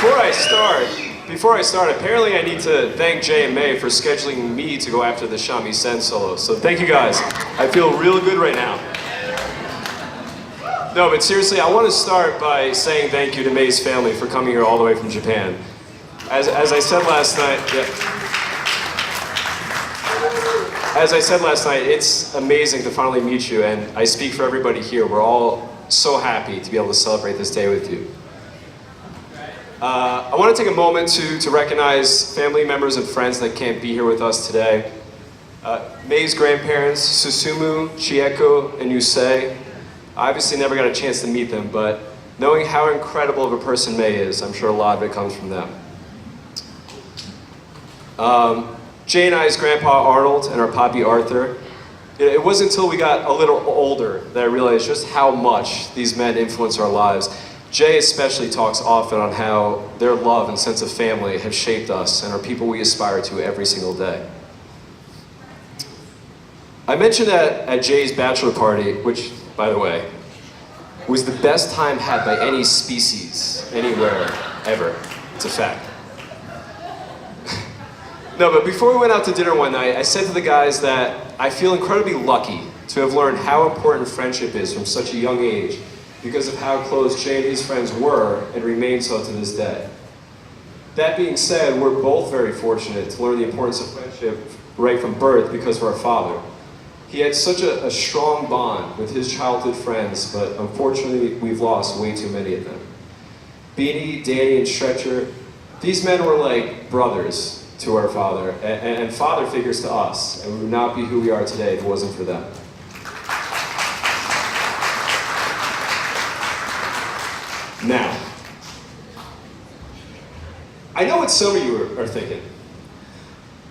before I start, apparently I need to thank Jay and May for scheduling me to go after the shamisen solo. So thank you guys. I feel real good right now. No, but seriously, I want to start by saying thank you to May's family for coming here all the way from Japan. As I said last night, As I said last night, it's amazing to finally meet you, and I speak for everybody here. We're all so happy to be able to celebrate this day with you. I want to take a moment to recognize family members and friends that can't be here with us today. May's grandparents, Susumu, Chieko, and Yusei. I obviously never got a chance to meet them, but knowing how incredible of a person May is, I'm sure a lot of it comes from them. Jay and I's grandpa Arnold and our poppy Arthur. It wasn't until we got a little older that I realized just how much these men influence our lives. Jay especially talks often on how their love and sense of family have shaped us and are people we aspire to every single day. I mentioned that at Jay's bachelor party, which, by the way, was the best time had by any species, anywhere, ever. It's a fact. No, but before we went out to dinner one night, I said to the guys that I feel incredibly lucky to have learned how important friendship is from such a young age because of how close Jay and his friends were and remain so to this day. That being said, we're both very fortunate to learn the importance of friendship right from birth because of our father. He had such a strong bond with his childhood friends, but unfortunately we've lost way too many of them. Beanie, Danny, and Stretcher, these men were like brothers to our father, and father figures to us, and we would not be who we are today if it wasn't for them. Now, I know what some of you are thinking.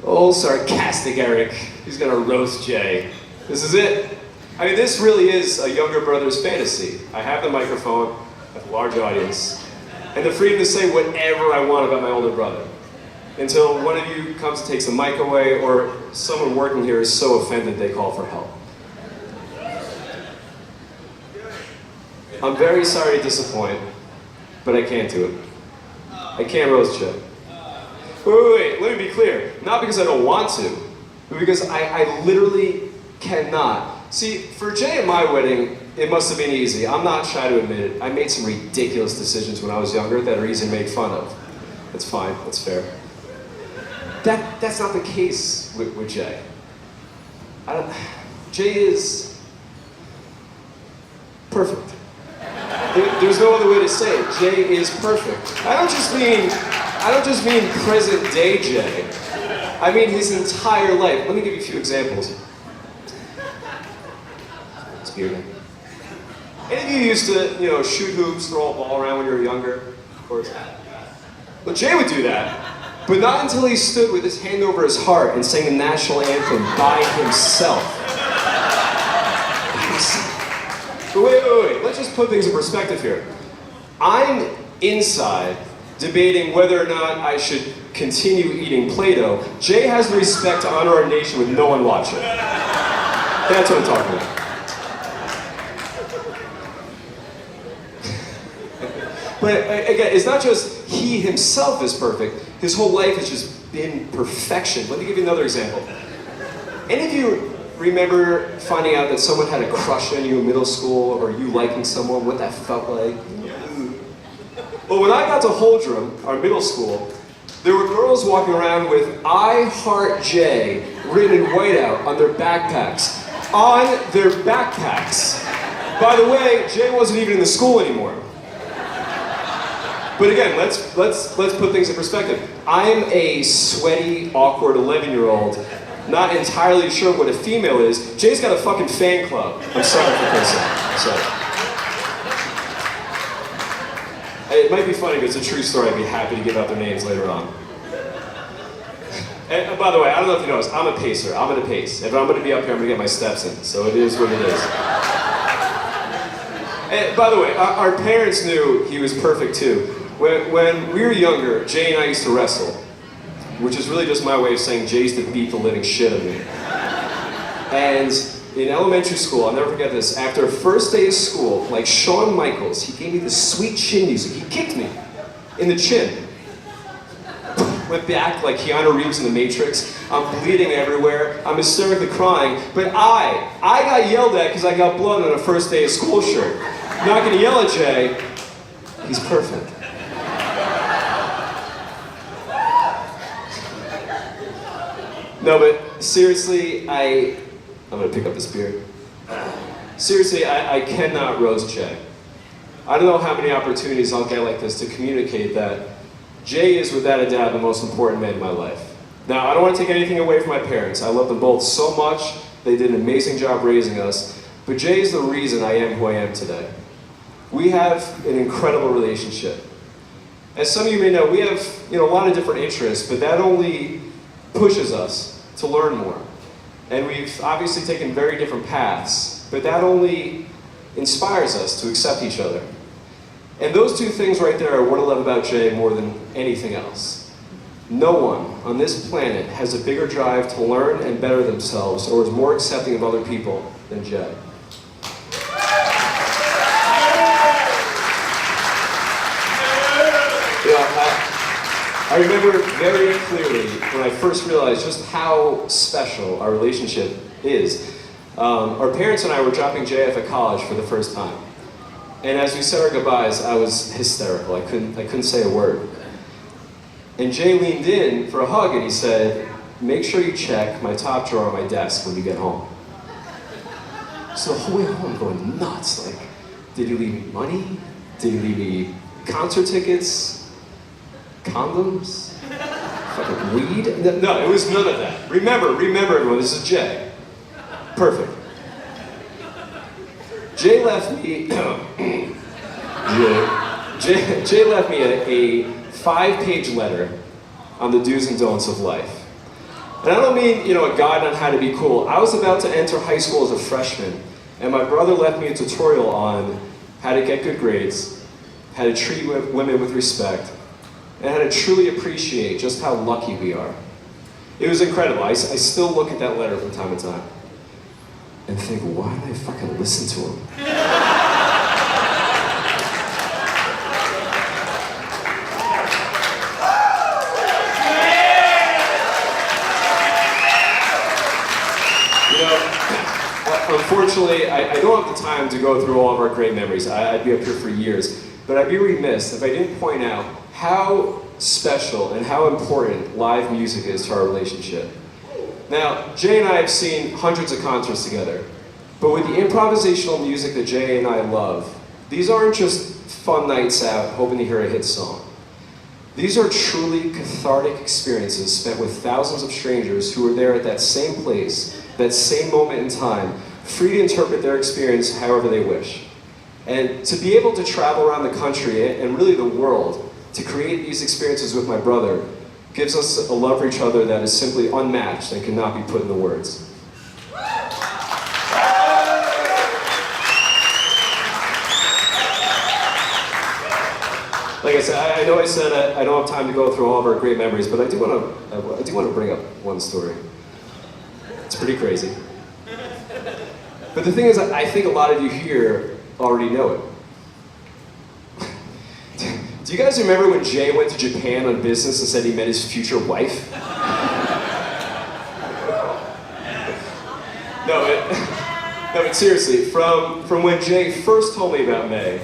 Oh, sarcastic Eric, he's gonna roast Jay. This is it. I mean, this really is a younger brother's fantasy. I have the microphone, I have a large audience, and the freedom to say whatever I want about my older brother. Until one of you comes and takes the mic away, or someone working here is so offended they call for help. I'm very sorry to disappoint, but I can't do it. I can't roast Jay. Wait, let me be clear. Not because I don't want to, but because I literally cannot. See, for Jay at my wedding, it must have been easy. I'm not shy to admit it. I made some ridiculous decisions when I was younger that are easy to make fun of. That's fine, that's fair. That's not the case with Jay. Jay is perfect. There's no other way to say it. Jay is perfect. I don't just mean present day Jay. I mean his entire life. Let me give you a few examples. It's bearded. Any of you used to, shoot hoops, throw a ball around when you were younger? Of course. Well, Jay would do that. But not until he stood with his hand over his heart and sang the national anthem by himself. But wait. Let's just put things in perspective here. I'm inside debating whether or not I should continue eating Play-Doh. Jay has the respect to honor our nation with no one watching. That's what I'm talking about. But again, it's not just he himself is perfect. His whole life has just been perfection. Let me give you another example. Any of you remember finding out that someone had a crush on you in middle school, or you liking someone, what that felt like? Well, when I got to Holdrum, our middle school, there were girls walking around with I Heart Jay written in whiteout on their backpacks. On their backpacks. By the way, Jay wasn't even in the school anymore. But again, let's put things in perspective. I'm a sweaty, awkward 11-year-old, not entirely sure what a female is. Jay's got a fucking fan club. I'm sorry for cursing. I'm sorry. It might be funny, but it's a true story. I'd be happy to give out their names later on. And by the way, I don't know if you know this, I'm a pacer. I'm gonna pace. If I'm gonna be up here, I'm gonna get my steps in. So it is what it is. And by the way, our parents knew he was perfect too. When we were younger, Jay and I used to wrestle, which is really just my way of saying Jay used to beat the living shit out of me. And in elementary school, I'll never forget this, after first day of school, like Shawn Michaels, he gave me this sweet chin music. He kicked me. in the chin. Went back like Keanu Reeves in The Matrix. I'm bleeding everywhere. I'm hysterically crying. But I got yelled at because I got blood on a first day of school shirt. I'm not gonna yell at Jay. He's perfect. No, but seriously, I'm gonna pick up this beer. Seriously, I cannot roast Jay. I don't know how many opportunities I'll get like this to communicate that Jay is without a doubt the most important man in my life. Now, I don't want to take anything away from my parents. I love them both so much. They did an amazing job raising us. But Jay is the reason I am who I am today. We have an incredible relationship. As some of you may know, we have a lot of different interests, but that only pushes us to learn more. And we've obviously taken very different paths, but that only inspires us to accept each other. And those two things right there are what I love about Jay more than anything else. No one on this planet has a bigger drive to learn and better themselves or is more accepting of other people than Jay. I remember very clearly when I first realized just how special our relationship is. Our parents and I were dropping Jay off at college for the first time. And as we said our goodbyes, I was hysterical. I couldn't say a word. And Jay leaned in for a hug and he said, "Make sure you check my top drawer on my desk when you get home." So the whole way home I'm going nuts. Like, did he leave me money? Did he leave me concert tickets? Condoms? Fucking weed? No, it was none of that. Remember everyone, this is Jay. Perfect. Jay left me, Jay left me a 5-page letter on the do's and don'ts of life. And I don't mean, a guide on how to be cool. I was about to enter high school as a freshman, and my brother left me a tutorial on how to get good grades, how to treat women with respect, and how to truly appreciate just how lucky we are. It was incredible. I still look at that letter from time to time and think, why did I fucking listen to him? Unfortunately, I don't have the time to go through all of our great memories. I'd be up here for years. But I'd be remiss if I didn't point out how special and how important live music is to our relationship. Now, Jay and I have seen hundreds of concerts together, but with the improvisational music that Jay and I love, these aren't just fun nights out hoping to hear a hit song. These are truly cathartic experiences spent with thousands of strangers who are there at that same place, that same moment in time, free to interpret their experience however they wish. And to be able to travel around the country and really the world to create these experiences with my brother gives us a love for each other that is simply unmatched and cannot be put into words. Like I said, I know I said I don't have time to go through all of our great memories, but I do want to bring up one story. It's pretty crazy. But the thing is, I think a lot of you here already know it. Do you guys remember when Jay went to Japan on business and said he met his future wife? No, but seriously, from when Jay first told me about May,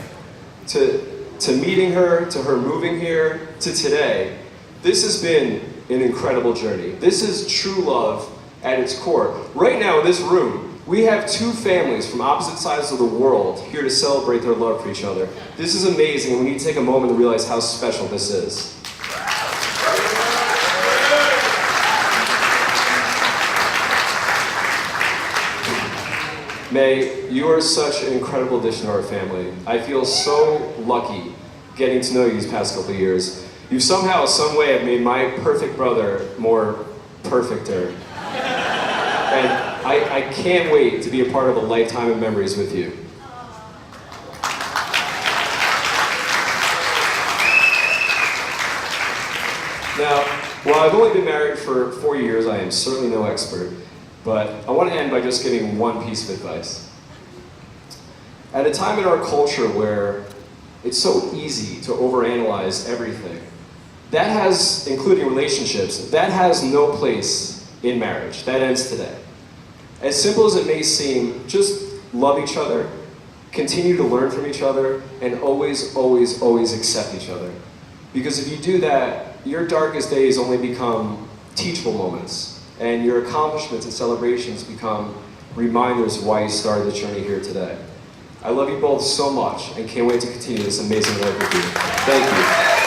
to meeting her, to her moving here, to today, this has been an incredible journey. This is true love at its core. Right now in this room, we have two families from opposite sides of the world here to celebrate their love for each other. This is amazing, and we need to take a moment to realize how special this is. May, you are such an incredible addition to our family. I feel so lucky getting to know you these past couple of years. You somehow, some way have made my perfect brother more perfecter. And I can't wait to be a part of a lifetime of memories with you. Now, while I've only been married for 4 years, I am certainly no expert, but I want to end by just giving one piece of advice. At a time in our culture where It's so easy to overanalyze everything. That has, including relationships, that has no place in marriage. That ends today. As simple as it may seem, just love each other, continue to learn from each other, and always, always, always accept each other. Because if you do that, your darkest days only become teachable moments, and your accomplishments and celebrations become reminders of why you started the journey here today. I love you both so much and can't wait to continue this amazing life with you. Thank you.